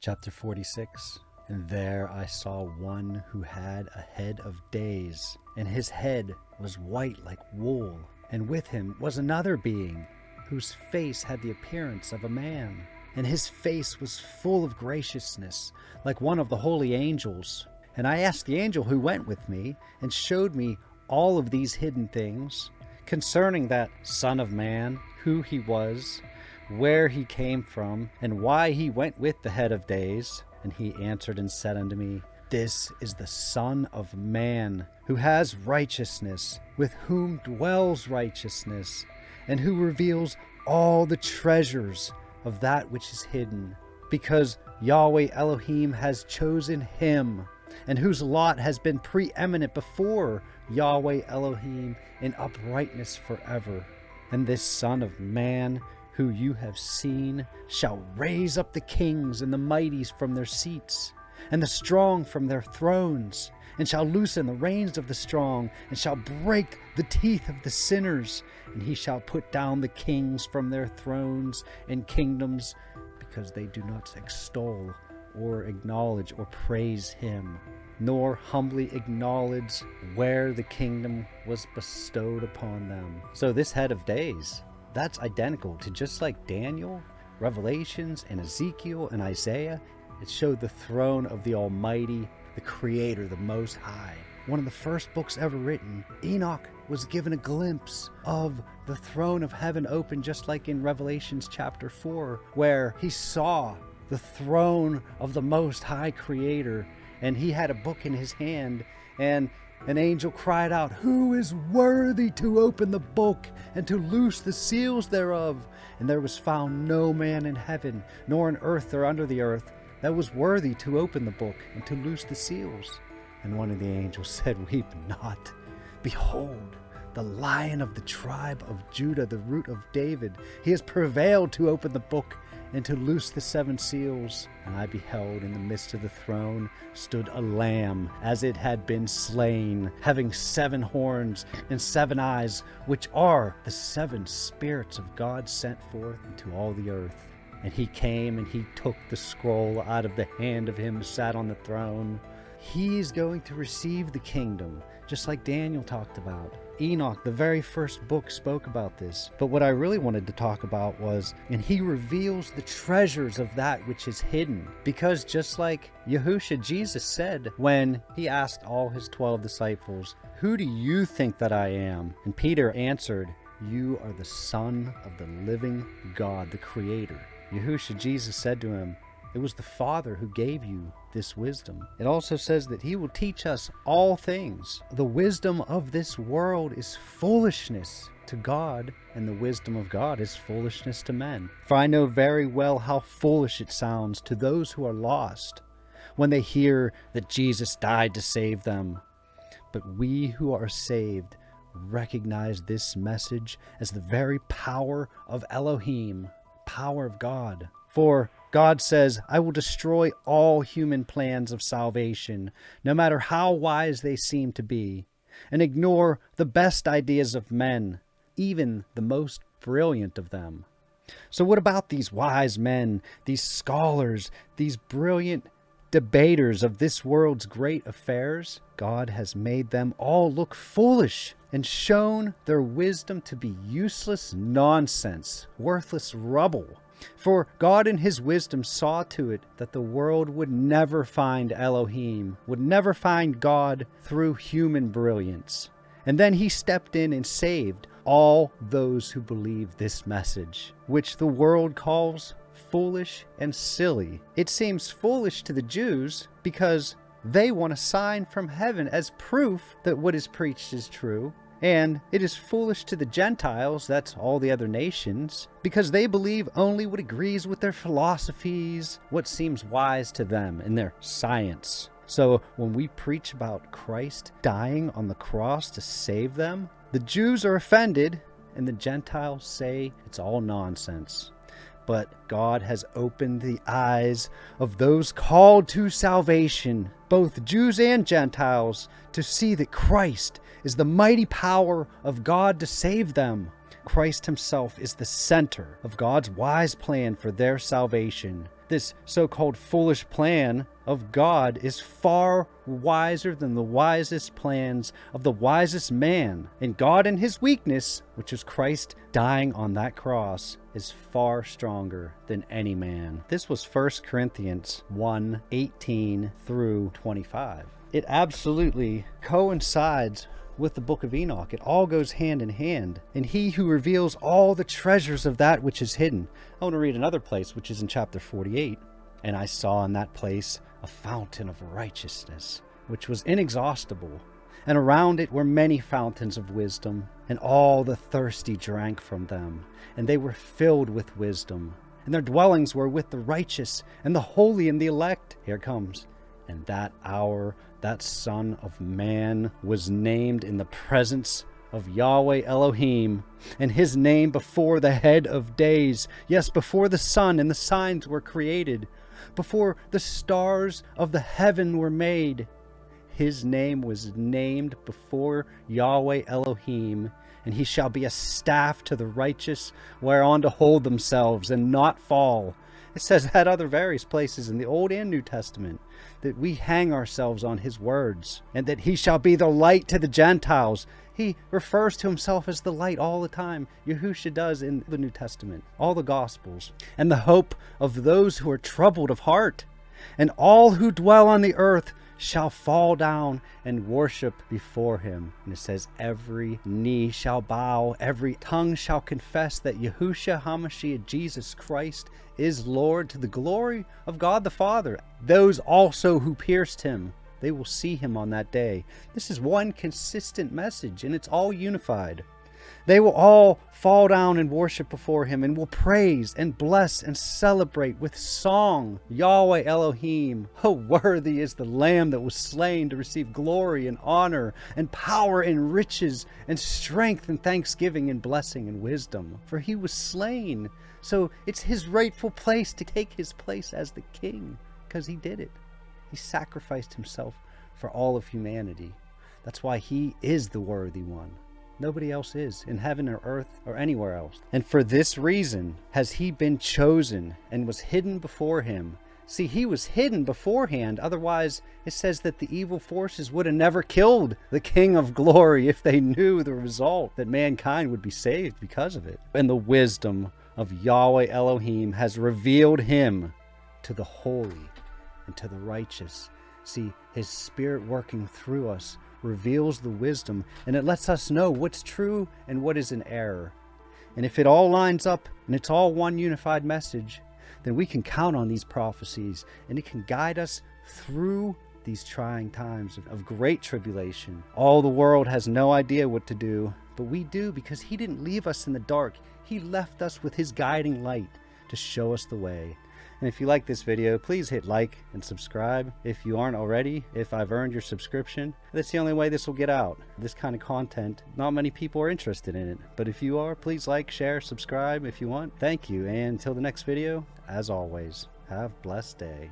Chapter 46. And there I saw one who had a head of days, and his head was white like wool. And with him was another being, whose face had the appearance of a man. And his face was full of graciousness, like one of the holy angels. And I asked the angel who went with me, and showed me all of these hidden things, concerning that Son of Man, who he was, where he came from, and why he went with the head of days. And he answered and said unto me, This is the Son of Man, who has righteousness, with whom dwells righteousness, and who reveals all the treasures of that which is hidden, because Yahweh Elohim has chosen him, and whose lot has been preeminent before Yahweh Elohim in uprightness forever. And this Son of Man, who you have seen, shall raise up the kings and the mighties from their seats, and the strong from their thrones, and shall loosen the reins of the strong, and shall break the teeth of the sinners. And he shall put down the kings from their thrones and kingdoms, because they do not extol or acknowledge or praise him, nor humbly acknowledge where the kingdom was bestowed upon them. So this head of days, that's identical to, just like Daniel, Revelations, and Ezekiel and Isaiah, it showed the throne of the Almighty, the Creator, the Most High. One of the first books ever written, Enoch was given a glimpse of the throne of heaven open, just like in Revelations chapter 4, where he saw the throne of the Most High Creator, and he had a book in his hand, and an angel cried out, Who is worthy to open the book and to loose the seals thereof? And there was found no man in heaven, nor in earth or under the earth, that was worthy to open the book and to loose the seals. And one of the angels said, Weep not. Behold, the Lion of the tribe of Judah, the root of David, he has prevailed to open the book and to loose the seven seals. And I beheld, in the midst of the throne stood a lamb, as it had been slain, having 7 horns and 7 eyes, which are the 7 spirits of God sent forth into all the earth. And he came and he took the scroll out of the hand of him who sat on the throne. He's going to receive the kingdom, just like Daniel talked about. Enoch, the very first book, spoke about this. But what I really wanted to talk about was, and he reveals the treasures of that which is hidden. Because just like Yahusha, Jesus said when he asked all his 12 disciples, Who do you think that I am? And Peter answered, You are the Son of the living God, the Creator. Yahusha, Jesus, said to him, It was the Father who gave you this wisdom. It also says that he will teach us all things. The wisdom of this world is foolishness to God, and the wisdom of God is foolishness to men. For I know very well how foolish it sounds to those who are lost when they hear that Jesus died to save them. But we who are saved recognize this message as the very power of Elohim, power of God. For God says, I will destroy all human plans of salvation, no matter how wise they seem to be, and ignore the best ideas of men, even the most brilliant of them. So what about these wise men, these scholars, these brilliant debaters of this world's great affairs? God has made them all look foolish and shown their wisdom to be useless nonsense, worthless rubble. For God in his wisdom saw to it that the world would never find Elohim, would never find God through human brilliance. And then he stepped in and saved all those who believe this message, which the world calls foolish and silly. It seems foolish to the Jews because they want a sign from heaven as proof that what is preached is true. And it is foolish to the Gentiles, that's all the other nations, because they believe only what agrees with their philosophies, what seems wise to them in their science. So when we preach about Christ dying on the cross to save them, the Jews are offended and the Gentiles say it's all nonsense. But God has opened the eyes of those called to salvation, both Jews and Gentiles, to see that Christ is the mighty power of God to save them. Christ himself is the center of God's wise plan for their salvation. This so-called foolish plan of God is far wiser than the wisest plans of the wisest man. And God in his weakness, which is Christ dying on that cross, is far stronger than any man. This was 1 Corinthians 1:18 through 25. It absolutely coincides with the book of Enoch. It all goes hand in hand. And he who reveals all the treasures of that which is hidden. I want to read another place, which is in chapter 48. And I saw in that place a fountain of righteousness, which was inexhaustible. And around it were many fountains of wisdom, and all the thirsty drank from them. And they were filled with wisdom. And their dwellings were with the righteous, and the holy, and the elect. Here it comes. And that hour, that Son of Man was named in the presence of Yahweh Elohim, and his name before the head of days, yes, before the sun and the signs were created, before the stars of the heaven were made. His name was named before Yahweh Elohim, and he shall be a staff to the righteous, whereon to hold themselves and not fall. It says at other various places in the Old and New Testament that we hang ourselves on his words, and that he shall be the light to the Gentiles. He refers to himself as the light all the time. Yahusha does in the New Testament, all the Gospels. And the hope of those who are troubled of heart. And all who dwell on the earth shall fall down and worship before him. And it says, every knee shall bow, every tongue shall confess that Yahusha HaMashiach, Jesus Christ, is Lord, to the glory of God the Father. Those also who pierced him, they will see him on that day. This is one consistent message, and it's all unified. They will all fall down and worship before him, and will praise and bless and celebrate with song. Yahweh Elohim, oh, worthy is the Lamb that was slain to receive glory and honor and power and riches and strength and thanksgiving and blessing and wisdom. For he was slain, so it's his rightful place to take his place as the king, because he did it. He sacrificed himself for all of humanity. That's why he is the worthy one. Nobody else is, in heaven or earth or anywhere else. And for this reason has he been chosen and was hidden before him. See, he was hidden beforehand. Otherwise, it says that the evil forces would have never killed the King of Glory if they knew the result, that mankind would be saved because of it. And the wisdom of Yahweh Elohim has revealed him to the holy and to the righteous. See, his spirit working through us reveals the wisdom, and it lets us know what's true and what is an error. And if it all lines up and it's all one unified message, then we can count on these prophecies, and it can guide us through these trying times of great tribulation. All the world has no idea what to do, but we do, because he didn't leave us in the dark. He left us with his guiding light to show us the way. And if you like this video, please hit like and subscribe. If you aren't already, if I've earned your subscription, that's the only way this will get out. This kind of content, not many people are interested in it. But if you are, please like, share, subscribe if you want. Thank you, and until the next video, as always, have a blessed day.